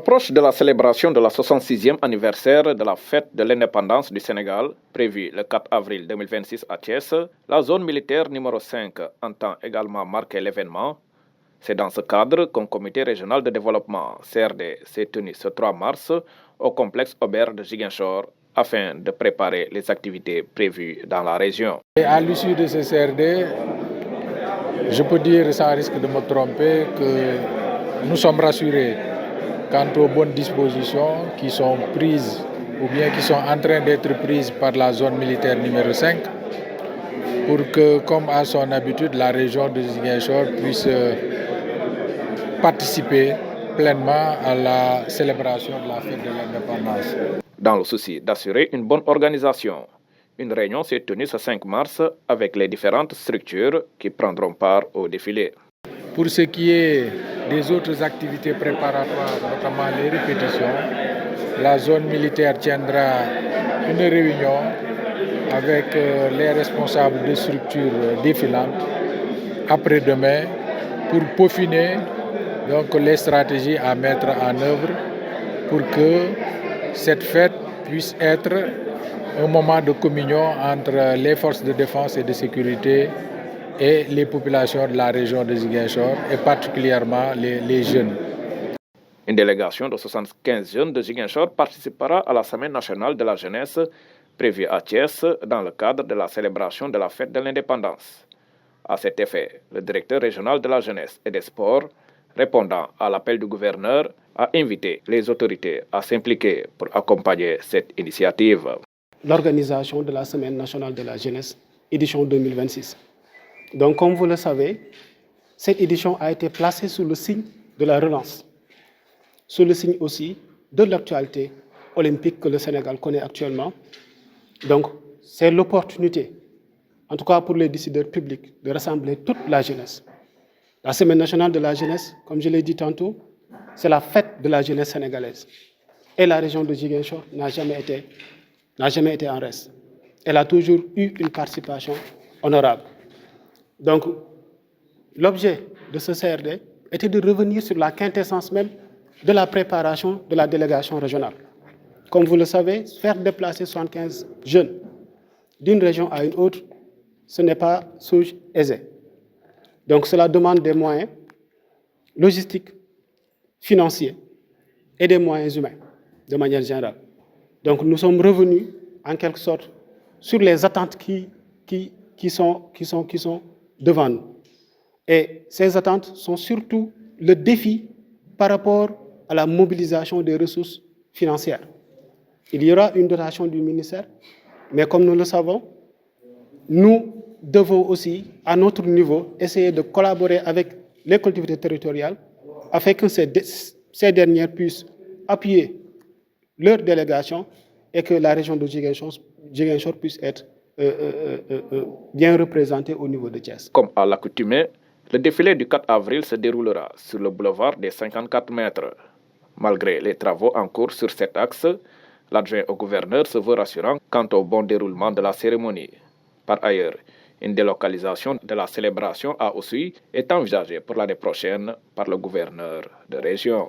l'approche de la célébration de la 66e anniversaire de la fête de l'indépendance du Sénégal, prévue le 4 avril 2026 à Thiès, la zone militaire numéro 5 entend également marquer l'événement. C'est dans ce cadre qu'un comité régional de développement, CRD, s'est tenu ce 3 mars au complexe Aubert de Ziguinchor afin de préparer les activités prévues dans la région. Et à l'issue de ce CRD, je peux dire sans risque de me tromper que nous sommes rassurés quant aux bonnes dispositions qui sont prises ou bien qui sont en train d'être prises par la zone militaire numéro 5 pour que, comme à son habitude, la région de Ziguinchor puisse participer pleinement à la célébration de la fête de l'indépendance. Dans le souci d'assurer une bonne organisation, une réunion s'est tenue ce 5 mars avec les différentes structures qui prendront part au défilé. Pour ce qui est des autres activités préparatoires, notamment les répétitions, la zone militaire tiendra une réunion avec les responsables de structures défilantes après-demain pour peaufiner donc, les stratégies à mettre en œuvre pour que cette fête puisse être un moment de communion entre les forces de défense et de sécurité et les populations de la région de Ziguinchor et particulièrement les jeunes. Une délégation de 75 jeunes de Ziguinchor participera à la Semaine nationale de la jeunesse prévue à Thiès dans le cadre de la célébration de la fête de l'indépendance. À cet effet, le directeur régional de la jeunesse et des sports, répondant à l'appel du gouverneur, a invité les autorités à s'impliquer pour accompagner cette initiative. L'organisation de la Semaine nationale de la jeunesse, édition 2026. Donc, comme vous le savez, cette édition a été placée sous le signe de la relance, sous le signe aussi de l'actualité olympique que le Sénégal connaît actuellement. Donc, c'est l'opportunité, en tout cas pour les décideurs publics, de rassembler toute la jeunesse. La Semaine nationale de la jeunesse, comme je l'ai dit tantôt, c'est la fête de la jeunesse sénégalaise. Et la région de Ziguinchor n'a jamais été en reste. Elle a toujours eu une participation honorable. Donc, l'objet de ce CRD était de revenir sur la quintessence même de la préparation de la délégation régionale. Comme vous le savez, faire déplacer 75 jeunes d'une région à une autre, ce n'est pas chose aisée. Donc, cela demande des moyens logistiques, financiers et des moyens humains, de manière générale. Donc, nous sommes revenus, en quelque sorte, sur les attentes qui sont devant nous. Et ces attentes sont surtout le défi par rapport à la mobilisation des ressources financières. Il y aura une dotation du ministère, mais comme nous le savons, nous devons aussi, à notre niveau, essayer de collaborer avec les collectivités territoriales afin que ces dernières puissent appuyer leur délégation et que la région de Ziguinchor puisse être bien représentée au niveau de Thiès. Comme à l'accoutumée, le défilé du 4 avril se déroulera sur le boulevard des 54 mètres. Malgré les travaux en cours sur cet axe, l'adjoint au gouverneur se veut rassurant quant au bon déroulement de la cérémonie. Par ailleurs, une délocalisation de la célébration à Oussouye est envisagée pour l'année prochaine par le gouverneur de région.